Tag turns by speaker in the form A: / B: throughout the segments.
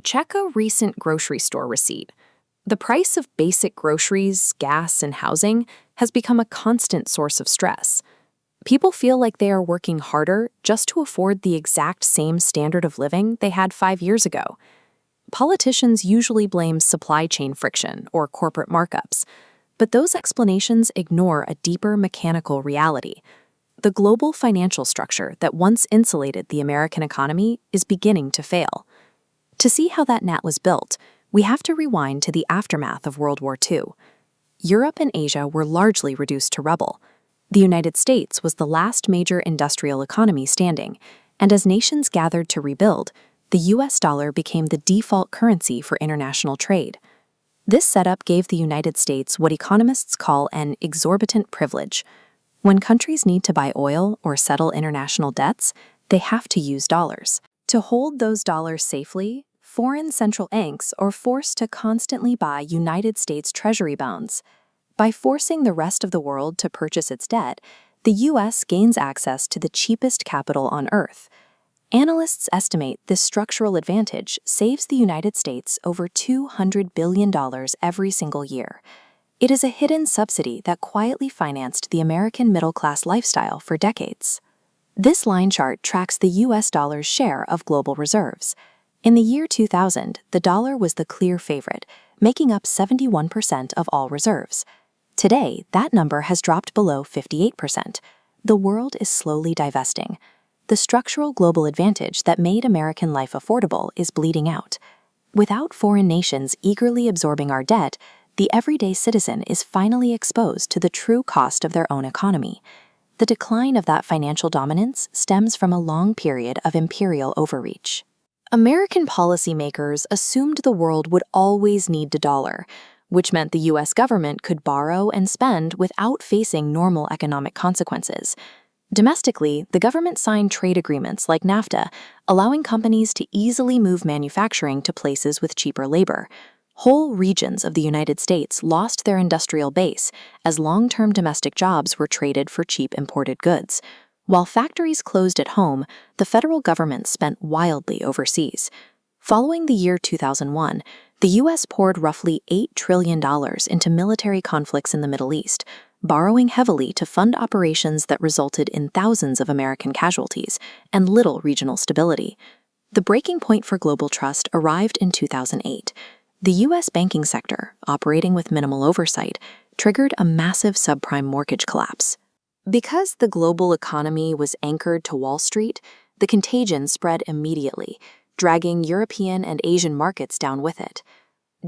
A: Check a recent grocery store receipt. The price of basic groceries, gas, and housing has become a constant source of stress. People feel like they are working harder just to afford the exact same standard of living they had 5 years ago. Politicians usually blame supply chain friction or corporate markups, but those explanations ignore a deeper mechanical reality. The global financial structure that once insulated the American economy is beginning to fail. To see how that net was built, we have to rewind to the aftermath of World War II. Europe and Asia were largely reduced to rubble. The United States was the last major industrial economy standing, and as nations gathered to rebuild, the US dollar became the default currency for international trade. This setup gave the United States what economists call an exorbitant privilege. When countries need to buy oil or settle international debts, they have to use dollars. To hold those dollars safely, foreign central banks are forced to constantly buy United States Treasury bonds. By forcing the rest of the world to purchase its debt, the U.S. gains access to the cheapest capital on Earth. Analysts estimate this structural advantage saves the United States over $200 billion every single year. It is a hidden subsidy that quietly financed the American middle-class lifestyle for decades. This line chart tracks the U.S. dollar's share of global reserves. In the year 2000, the dollar was the clear favorite, making up 71% of all reserves. Today, that number has dropped below 58%. The world is slowly divesting. The structural global advantage that made American life affordable is bleeding out. Without foreign nations eagerly absorbing our debt, the everyday citizen is finally exposed to the true cost of their own economy. The decline of that financial dominance stems from a long period of imperial overreach. American policymakers assumed the world would always need the dollar, which meant the U.S. government could borrow and spend without facing normal economic consequences. Domestically, the government signed trade agreements like NAFTA, allowing companies to easily move manufacturing to places with cheaper labor. Whole regions of the United States lost their industrial base as long-term domestic jobs were traded for cheap imported goods. While factories closed at home, the federal government spent wildly overseas. Following the year 2001, the U.S. poured roughly $8 trillion into military conflicts in the Middle East, borrowing heavily to fund operations that resulted in thousands of American casualties and little regional stability. The breaking point for global trust arrived in 2008. The U.S. banking sector, operating with minimal oversight, triggered a massive subprime mortgage collapse. Because the global economy was anchored to Wall Street, the contagion spread immediately, dragging European and Asian markets down with it.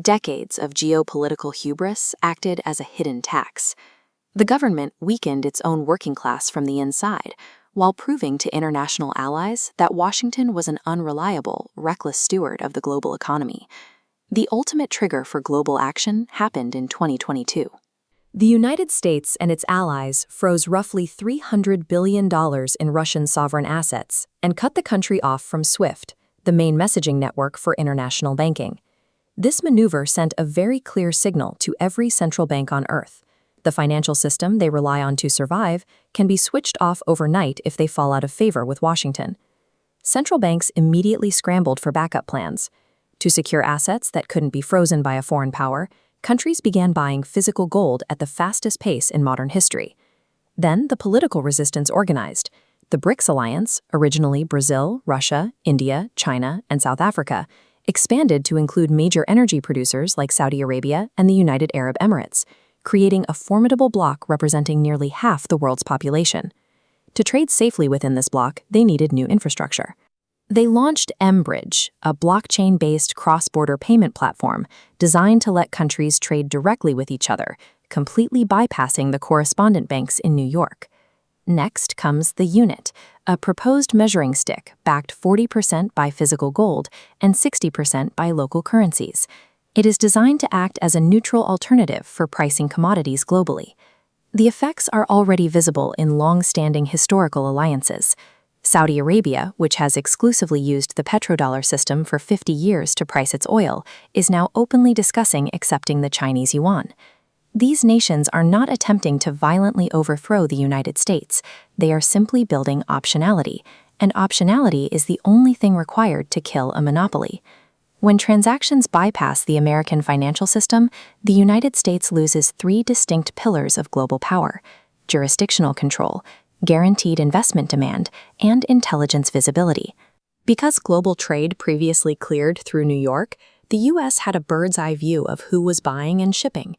A: Decades of geopolitical hubris acted as a hidden tax. The government weakened its own working class from the inside, while proving to international allies that Washington was an unreliable, reckless steward of the global economy. The ultimate trigger for global action happened in 2022. The United States and its allies froze roughly $300 billion in Russian sovereign assets and cut the country off from SWIFT, the main messaging network for international banking. This maneuver sent a very clear signal to every central bank on Earth. The financial system they rely on to survive can be switched off overnight if they fall out of favor with Washington. Central banks immediately scrambled for backup plans. To secure assets that couldn't be frozen by a foreign power, countries began buying physical gold at the fastest pace in modern history. Then the political resistance organized. The BRICS alliance, originally Brazil, Russia, India, China, and South Africa, expanded to include major energy producers like Saudi Arabia and the United Arab Emirates, creating a formidable bloc representing nearly half the world's population. To trade safely within this bloc, they needed new infrastructure. They launched mBridge, a blockchain-based cross-border payment platform designed to let countries trade directly with each other, completely bypassing the correspondent banks in New York. Next comes the unit, a proposed measuring stick backed 40% by physical gold and 60% by local currencies. It is designed to act as a neutral alternative for pricing commodities globally. The effects are already visible in long-standing historical alliances. Saudi Arabia, which has exclusively used the petrodollar system for 50 years to price its oil, is now openly discussing accepting the Chinese yuan. These nations are not attempting to violently overthrow the United States. They are simply building optionality, and optionality is the only thing required to kill a monopoly. When transactions bypass the American financial system, the United States loses three distinct pillars of global power: jurisdictional control, guaranteed investment demand, and intelligence visibility. Because global trade previously cleared through New York, the U.S. had a bird's-eye view of who was buying and shipping.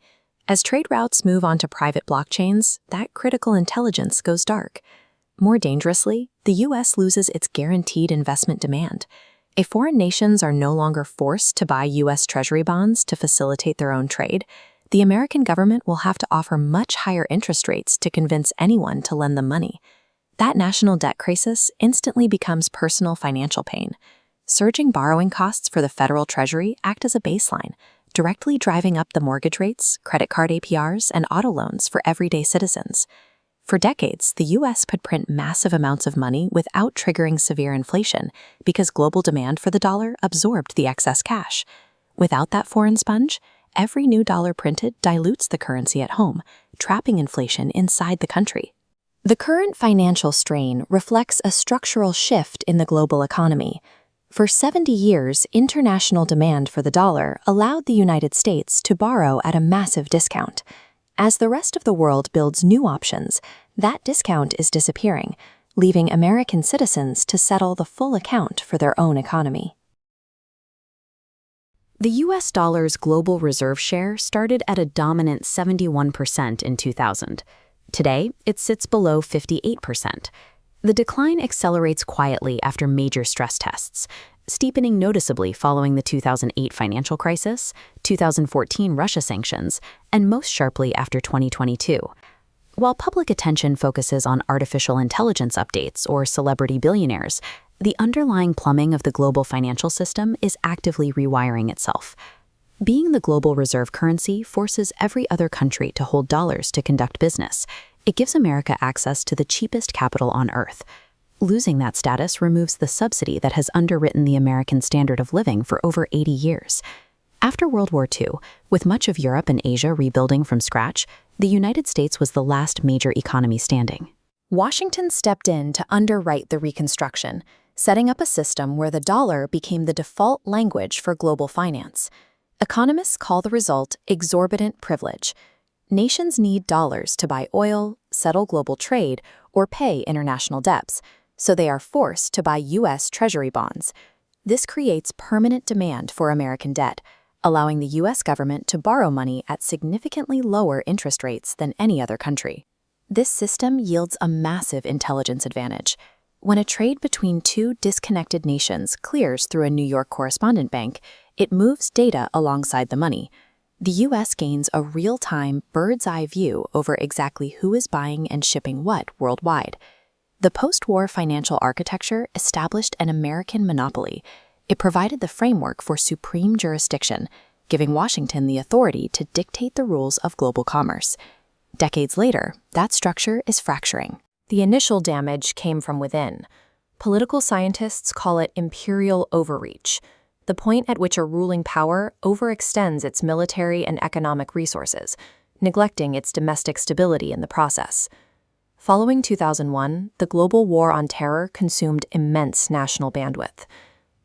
A: As trade routes move onto private blockchains, that critical intelligence goes dark. More dangerously, the U.S. loses its guaranteed investment demand. If foreign nations are no longer forced to buy U.S. Treasury bonds to facilitate their own trade, the American government will have to offer much higher interest rates to convince anyone to lend them money. That national debt crisis instantly becomes personal financial pain. Surging borrowing costs for the federal Treasury act as a baseline, directly driving up the mortgage rates, credit card APRs, and auto loans for everyday citizens. For decades, the U.S. could print massive amounts of money without triggering severe inflation because global demand for the dollar absorbed the excess cash. Without that foreign sponge, every new dollar printed dilutes the currency at home, trapping inflation inside the country. The current financial strain reflects a structural shift in the global economy. For 70 years, international demand for the dollar allowed the United States to borrow at a massive discount. As the rest of the world builds new options, that discount is disappearing, leaving American citizens to settle the full account for their own economy. The U.S. dollar's global reserve share started at a dominant 71% in 2000. Today, it sits below 58%. The decline accelerates quietly after major stress tests, steepening noticeably following the 2008 financial crisis, 2014 Russia sanctions, and most sharply after 2022. While public attention focuses on artificial intelligence updates or celebrity billionaires, the underlying plumbing of the global financial system is actively rewiring itself. Being the global reserve currency forces every other country to hold dollars to conduct business. It gives America access to the cheapest capital on Earth. Losing that status removes the subsidy that has underwritten the American standard of living for over 80 years. After World War II, with much of Europe and Asia rebuilding from scratch, the United States was the last major economy standing. Washington stepped in to underwrite the reconstruction, setting up a system where the dollar became the default language for global finance. Economists call the result exorbitant privilege. Nations need dollars to buy oil, settle global trade, or pay international debts, so they are forced to buy U.S. Treasury bonds. This creates permanent demand for American debt, allowing the U.S. government to borrow money at significantly lower interest rates than any other country. This system yields a massive intelligence advantage. When a trade between two disconnected nations clears through a New York correspondent bank, it moves data alongside the money. The U.S. gains a real-time, bird's-eye view over exactly who is buying and shipping what worldwide. The post-war financial architecture established an American monopoly. It provided the framework for supreme jurisdiction, giving Washington the authority to dictate the rules of global commerce. Decades later, that structure is fracturing. The initial damage came from within. Political scientists call it imperial overreach, the point at which a ruling power overextends its military and economic resources, neglecting its domestic stability in the process. Following 2001, the global war on terror consumed immense national bandwidth.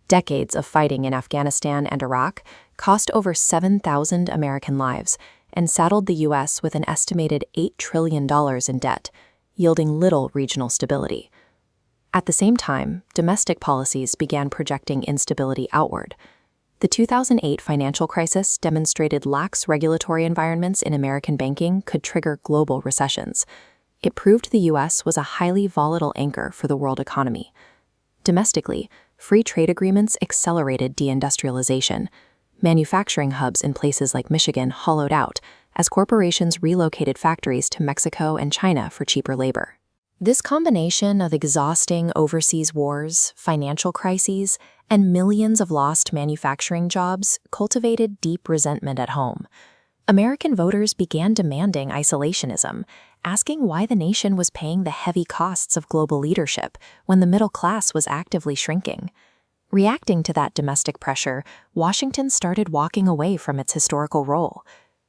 A: Decades of fighting in Afghanistan and Iraq cost over 7,000 American lives and saddled the U.S. with an estimated $8 trillion in debt, yielding little regional stability. At the same time, domestic policies began projecting instability outward. The 2008 financial crisis demonstrated lax regulatory environments in American banking could trigger global recessions. It proved the U.S. was a highly volatile anchor for the world economy. Domestically, free trade agreements accelerated deindustrialization. Manufacturing hubs in places like Michigan hollowed out as corporations relocated factories to Mexico and China for cheaper labor. This combination of exhausting overseas wars, financial crises, and millions of lost manufacturing jobs cultivated deep resentment at home. American voters began demanding isolationism, asking why the nation was paying the heavy costs of global leadership when the middle class was actively shrinking. Reacting to that domestic pressure, Washington started walking away from its historical role.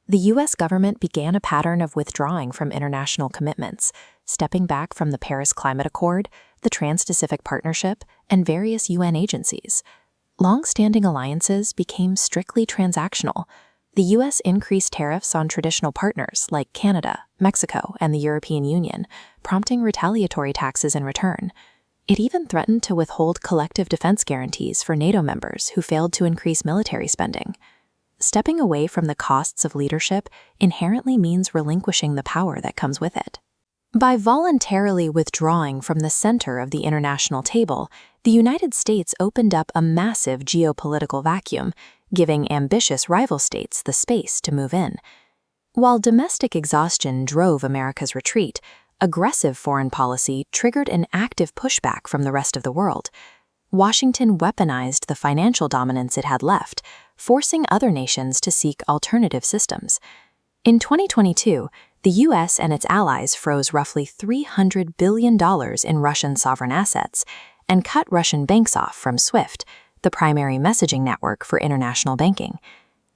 A: The U.S. government began a pattern of withdrawing from international commitments, stepping back from the Paris Climate Accord, the Trans-Pacific Partnership, and various UN agencies. long-standing alliances became strictly transactional. The U.S. increased tariffs on traditional partners like Canada, Mexico, and the European Union, prompting retaliatory taxes in return. It even threatened to withhold collective defense guarantees for NATO members who failed to increase military spending. Stepping away from the costs of leadership inherently means relinquishing the power that comes with it. By voluntarily withdrawing from the center of the international table, the United States opened up a massive geopolitical vacuum, giving ambitious rival states the space to move in. While domestic exhaustion drove America's retreat, aggressive foreign policy triggered an active pushback from the rest of the world. Washington weaponized the financial dominance it had left, forcing other nations to seek alternative systems. In 2022, the U.S. and its allies froze roughly $300 billion in Russian sovereign assets and cut Russian banks off from SWIFT, the primary messaging network for international banking.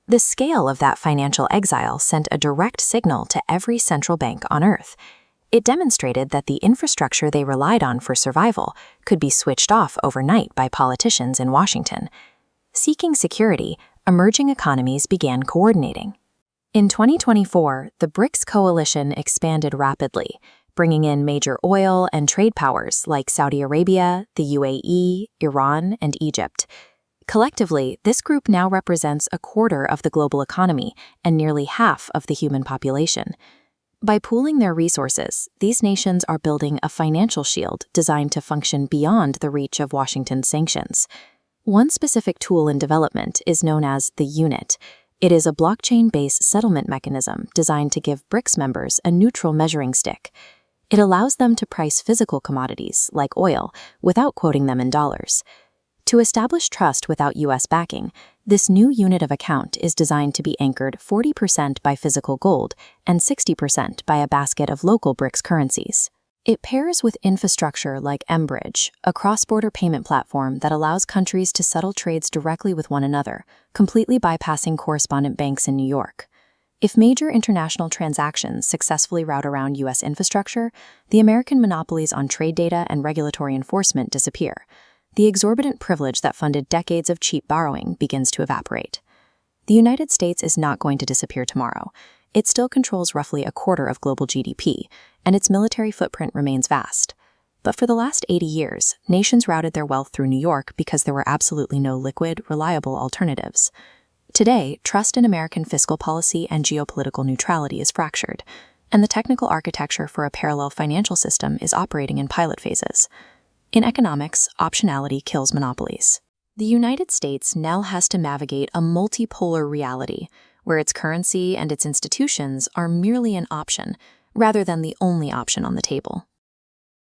A: The scale of that financial exile sent a direct signal to every central bank on Earth. It demonstrated that the infrastructure they relied on for survival could be switched off overnight by politicians in Washington. Seeking security, emerging economies began coordinating. In 2024, the BRICS coalition expanded rapidly, bringing in major oil and trade powers like Saudi Arabia, the UAE, Iran, and Egypt. Collectively, this group now represents a quarter of the global economy and nearly half of the human population. By pooling their resources, these nations are building a financial shield designed to function beyond the reach of Washington's sanctions. One specific tool in development is known as the unit. It is a blockchain-based settlement mechanism designed to give BRICS members a neutral measuring stick. It allows them to price physical commodities, like oil, without quoting them in dollars. To establish trust without U.S. backing, this new unit of account is designed to be anchored 40% by physical gold and 60% by a basket of local BRICS currencies. It pairs with infrastructure like mBridge, a cross-border payment platform that allows countries to settle trades directly with one another, completely bypassing correspondent banks in New York. If major international transactions successfully route around U.S. infrastructure, the American monopolies on trade data and regulatory enforcement disappear. The exorbitant privilege that funded decades of cheap borrowing begins to evaporate. The United States is not going to disappear tomorrow. It still controls roughly a quarter of global GDP, and its military footprint remains vast. But for the last 80 years, nations routed their wealth through New York because there were absolutely no liquid, reliable alternatives. Today, trust in American fiscal policy and geopolitical neutrality is fractured, and the technical architecture for a parallel financial system is operating in pilot phases. In economics, optionality kills monopolies. The United States now has to navigate a multipolar reality, where its currency and its institutions are merely an option, rather than the only option on the table.